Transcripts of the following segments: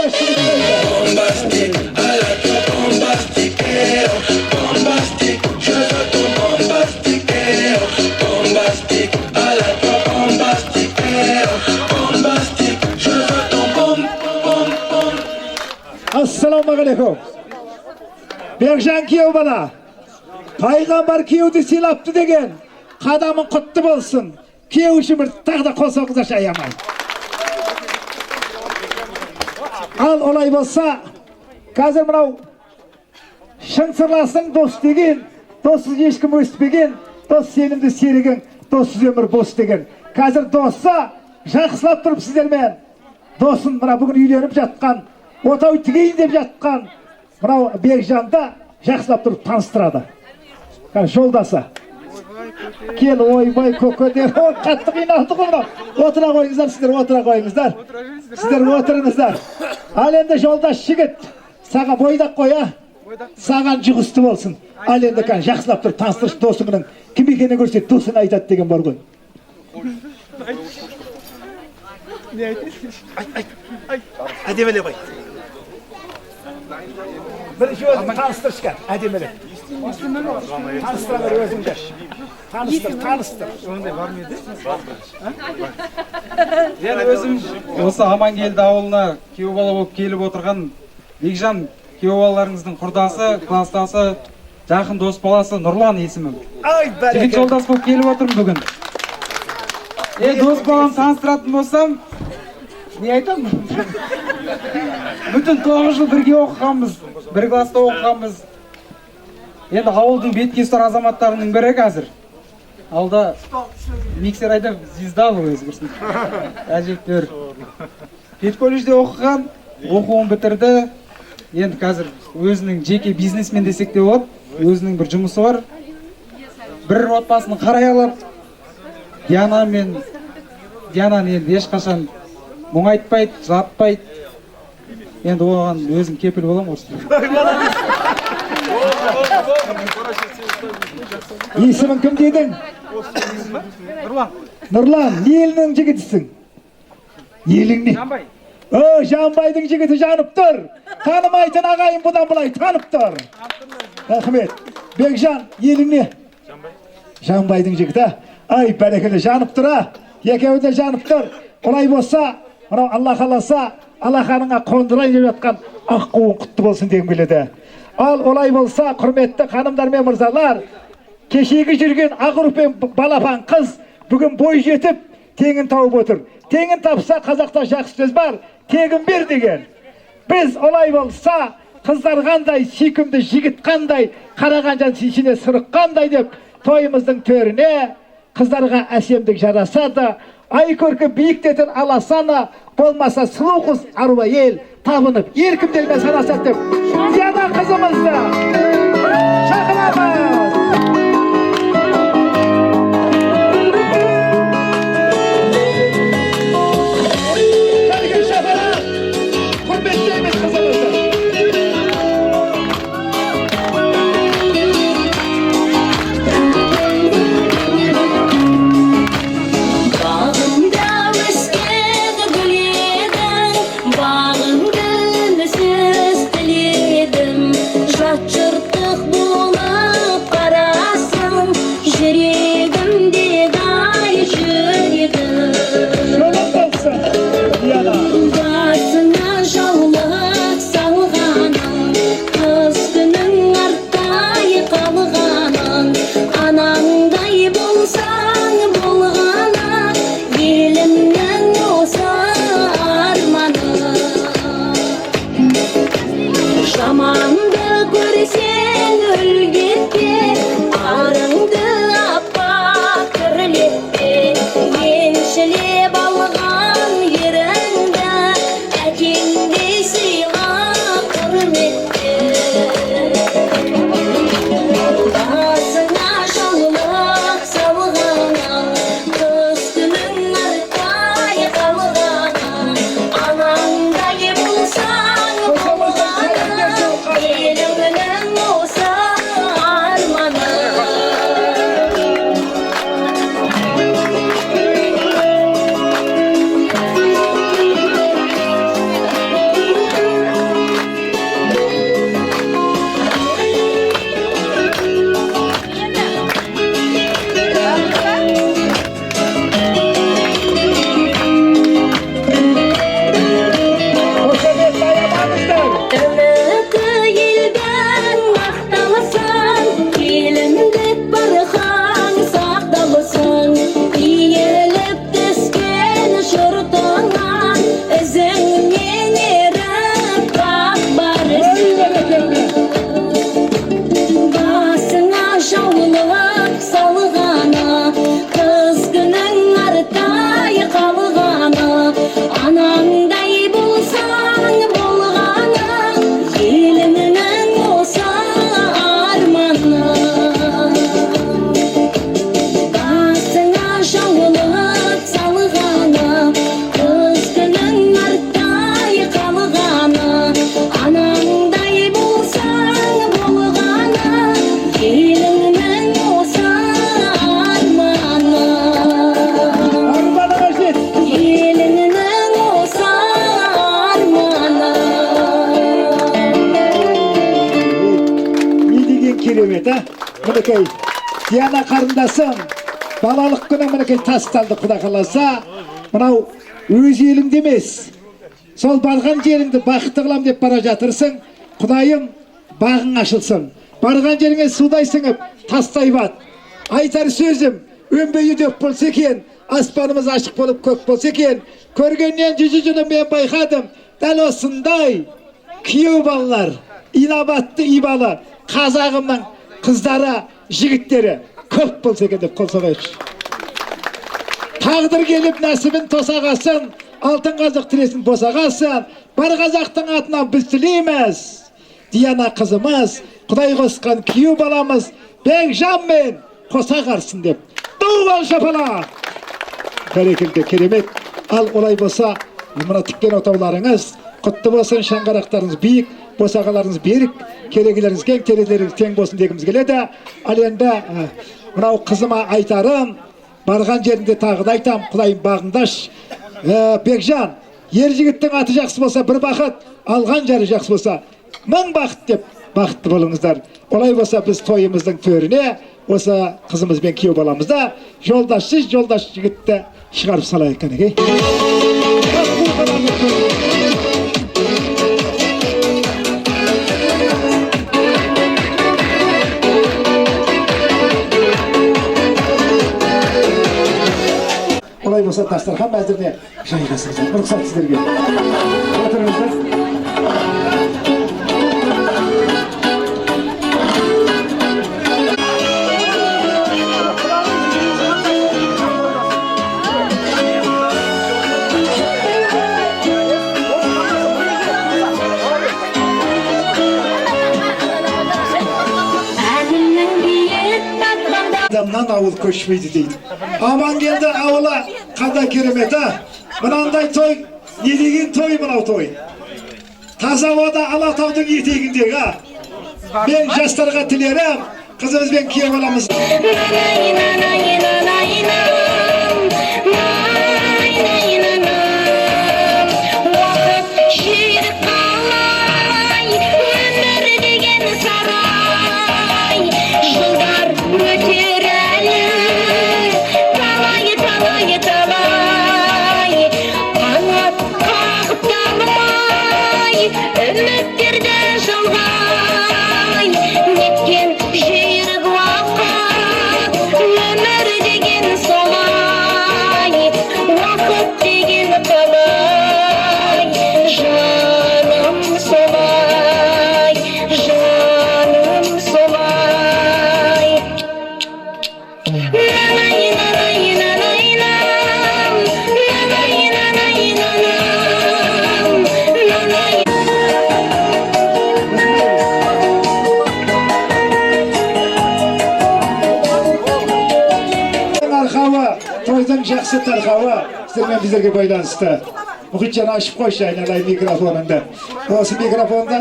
Bombastique, à la fois bombastique, bombastique, je veux ton bombastique, bombastique, à la fois bombastique, bombastique, je veux ton bom. Assalamu alaikum. Berjan kuyov bala. Пайғамбар күйеуді сыйлапты деген қадамың құтты болсын. Күйеу үшін бір тағы да қол соғыңыздаршы аямай. Ал олай болса, қазір мынау шын сырласың дос деген, доссыз ешкім өспеген, дос сенімді серігің, доссыз өмір бос деген. Қазір досса жақсылап тұрып сіздермен. Досын мына бүгін үйленіп жатқан, отау тігейін деп жатқан мынау Бекжанды жақсылап тұрып таныстырады. Жолдасы. Кел, ойбай, көке деп, қатты қиналды ғой. Отыра қойыңыздар, сіздер отыра қойыңыздар. Сіздер отырыңыздар. Ал енді жолдас жігіт, саған бойдақ қоя, саған жұғысты болсын. Ал енді жақсылап тұрып таныстыршы досыңның. Кім екенін көрсет, досың айтады деген бар ғой. Не айтасың? Әдемелеп айт. Бірінші өзің таныстыршқа, әдемелеп. Таныстыра бер өзіңді. Таныстыр. Ондай бар ма еді? Мен өзім осы Амангелді ауылына күйеу бала болып келіп отырған Бекжан күйеу балаларыңыздың құрдасы, кластасы, жақын дос баласы Нұрлан есімім. Жігіт жолдас болып келіп отырмын бүгін. Дос балам таныстыратын болсам, не айтамын? Бүтін 9 жыл бірге оқығанбыз, бір класста оқығанбыз. Енді ауылдың бетке ұстар азаматтарының бірі қазір. Алда миксер айдап звезда бұл өзі бірсін. Әжептер. Педколледжде оқыған, оқуын бітірді. Енді қазір өзінің жеке бизнесмен десек те болады. Өзінің бір жұмысы бар. Бір отбасын қарай алып, Диананы енді ешқашан мұңайтпайды, жылатпайды. Енді оған өзім кепіл болам осы. Есімің кім дедің? Нұрлан, не елінің жігітісің? Елің не? Жанбай. Жанбайдың жігіті жанып тұр. Танымайтын ағайын бұдан бұлай танып тұр. Рахмет. Бекжан, елің не? Жанбайдың жігіті. Ай, бәрекелі жанып тұр. Екеуі де жанып тұр. Олай болса, Алла қаласа, Аллаханыңа қондырай деп жатқан аққуын құтты болсын дегім келеді. Ал олай болса, құрметті ханымдар мен мырзалар, кешегі жүрген ақ пен балапан қыз бүгін бой жетіп, теңін тауып отыр. Теңін тапса, қазақта жақсы сөз бар, тегін бер деген. Біз олай болса, қыздар қандай, сүйкімді жігіт қандай, қараған жан сүйсіне сырық қандай деп, тойымыздың төріне қыздарға әсемдік жарасады. Ай көркі биіктетін аласаны, болмаса сұлу қыз аруа ел табынып, еркімдермен санасады деп, Диана қызымызды шақырамыз. Құрметтейміз қызымызды. Жыртық болып керемет, мінекей Диана қарындасым балалық күні мінекей тасталды, құда қаласа мынау өз еліңде емес, сол барған жеріңді бақытты қылам деп бара жатырсың. Құдайым бағың ашылсын, барған жеріңе судай сіңіп тастай бат. Айтар сөзім өнбейі дөп болса екен, аспанымыз ашық болып көк болса екен. Көргеннен жүзі жылы мен байқадым, дәл осындай күйеу балалар, инабатты ибалы қазағымның қыздары, жігіттері көп болса екен деп қол соғайықшы. Тағдыр келіп нәсібін тосағасын, алтын қазық тіресін босағасын, бар қазақтың атынан біз тілейміз. Диана қызымыз, Құдай қосқан күйеу баламыз Бекжан мен қоса қарсын деп. Дуғал шапалақ! Бәрекелді, керемет. Ал олай болса, мына тіккен отауларыңыз құтты болсын, шаңғарақтарыңыз биік, босағаларыңыз берік, керегелеріңіз кең, терезелеріңіз тең болсын дегіміз келеді. Ал енді мынау қызыма айтарым, барған жерінде тағы да айтам, Құдайым бағыңдаш. Бекжан, ер жігіттің аты жақсы болса бір бақыт, алған жары жақсы болса мың бақыт деп бақытты болыңыздар. Олай болса біз тойымыздың төріне осы қызымыз бен күйеу баламызда жолдасыз жолдас жігітті шығарып салайық кәнеге. Олай болса дастархан мәзіріне жайғасыңыздар. Рұқсат сіздерге. Отырыңыздар. Адамнан ауыл көшмейді дейді. Аман келді ауыла, қандай керемет, мынандай той, не деген той мынау той. Таза ауада Алатаудың етегіндегі. Мен жастарға тілерім, қызымыз бен күйеу баламыз. Тойдың жақсы тарқауы сіздермен біздерге байланысты. Мұхитжан ашып қойшы айналай микрофоныңды. Осы микрофонды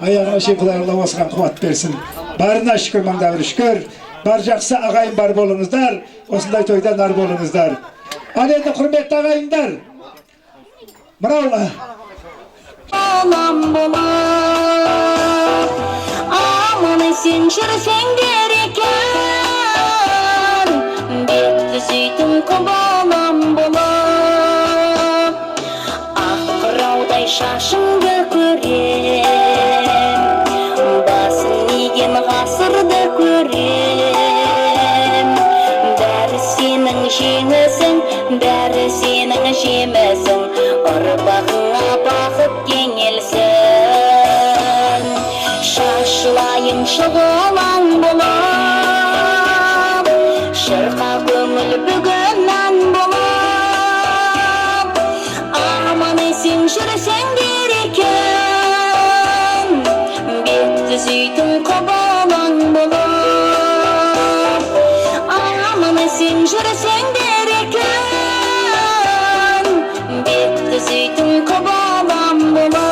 аяғына шейін Құдай Алла осыған қуат берсін. Барына шүкір, маңда бір шүкір. Бар жақсы ағайын бар болыңыздар. Осындай тойда нар болыңыздар. Ал енді құрметті ағайындар. Мынау аман сен жүрсеңдер екен, бетті сөйтім құбалам болып, ақ қыраудай шашыңды көрем, басын иген ғасырды көрем. Бәрі сенің жеңісің, бәрі сенің жемісің, ұрпағыңа бақыт кеңелсін. Шашылайын шұғылаң болып, шырқа көңіл бүгіннен болып, аман есен жүрсеңдер екен, бетті сөйтің құбылаң болып, аман есен жүрсеңдер екен, бетті сөйтің құбылаң болып.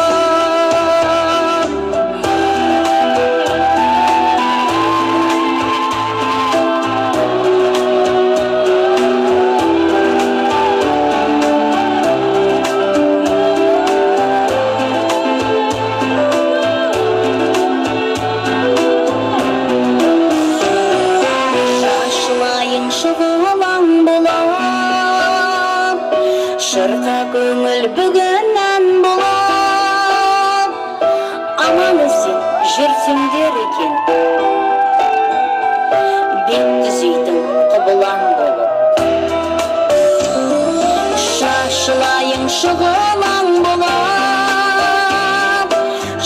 жүрсеңдер екен бетті сөйтіп құбылаң болып шашылайын шұғылаң болып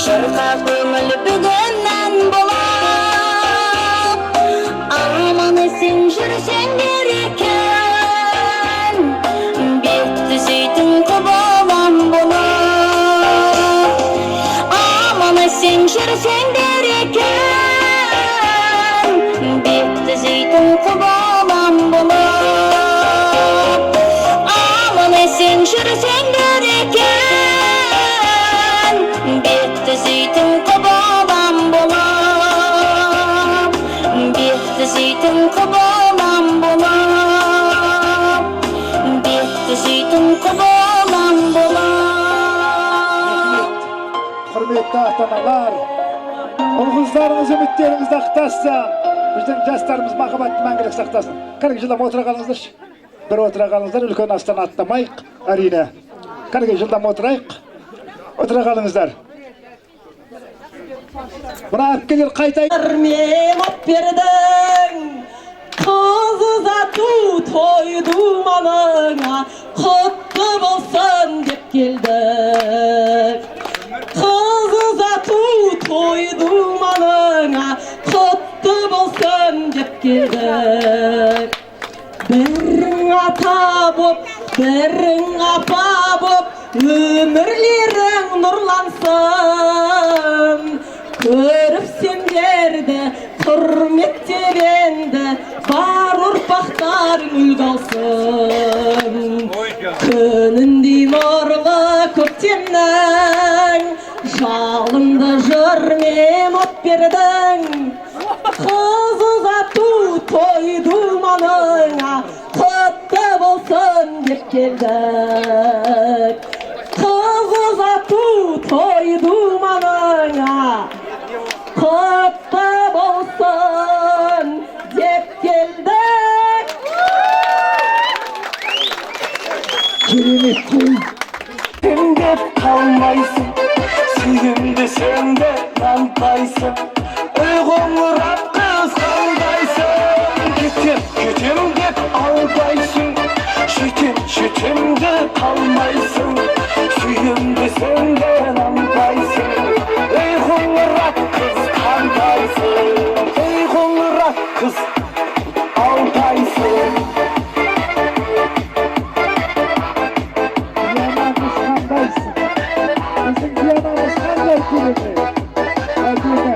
жырға көңіл бүгіннен болып аман есен жүрсеңдер екен бетті сөйтіп құбылаң болып аман есен жүрсеңдер екен бетті сөйтіп құбылаң болып аман есен жүрсеңдер екен бетті сөйтіп құбылаң болып бетті сөйтіп құбылаң болып бетті сөйтіп құбылаң болып Құрметті ата-аналар, ұл-қыздарыңыз үміттеріңізді ақтассын. Біздің жастарымыз махаббатты мәңгілік сақтасын. 40 жылдам отыра қалыңыздаршы. Bir отыра қалыңыздар, үлкен астан аттамайық, әрине. 40 жылдам отырайық. Отыра қалыңыздар. Мына әпкелер қайтайын. Мен бердің қыз ұзату той думаныңа құтты болсын деп келдік. Қыз ұзату той думаныңа құтты болсын деп келдік. Бірің ата боп, бірің апа боп, өмірлерің нұрлансын. Көріп сендерді, құрметтеп енді, бар ұрпақтарың үлгі алсын. Күніндей нұрлы көктемнің, жалынды жырмен от бердің. Қыз ұзату той думаныңа құтты болсын деп келдік. Қыз ұзату той думаныңа құтты болсын деп келдік. Керемет қой. Сен деп қалмайсың, сүйімді сен де танытпайсың. Ой қоңырат қыз қандайсың, кетем деп албайсың. Жетем деп қалмайсың, сүйімді сен де танытпайсың. Ой қоңырат қыз қандайсың, ой қоңырат қыз алтайсың. Дианамыз қандайсың? Біздің Дианамыз қандай керемет? Әдемі.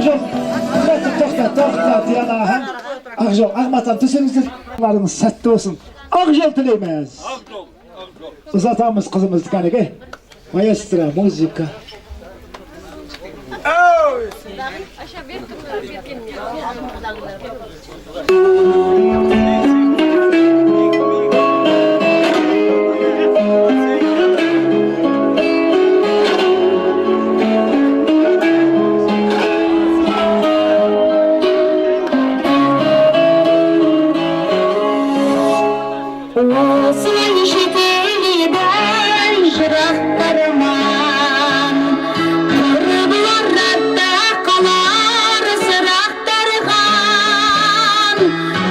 Akjol. Toxta Diana Han. Akjol, Ahmatan tüsünüzdür. Larınız sәtті olsun. Akjol тілейміз. Uzatamiz kızımızды kaneke. Maestro, muzika. Olsun şekilden şıraqtırman Kırıblarlarda kalar sıraqtırgan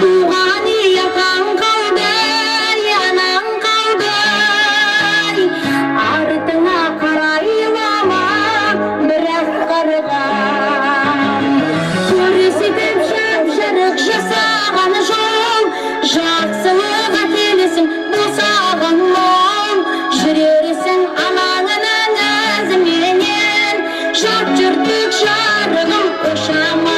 Tuğan yatan kaldı, yanan kaldı Ardına karaylama bırak karıgan Körüsüdüm şapşarık жасаған жол Жақсылыға келесің болсаған мол Жүрерсің аманынан өзіңменен Жат жұрттық жарығым ұшама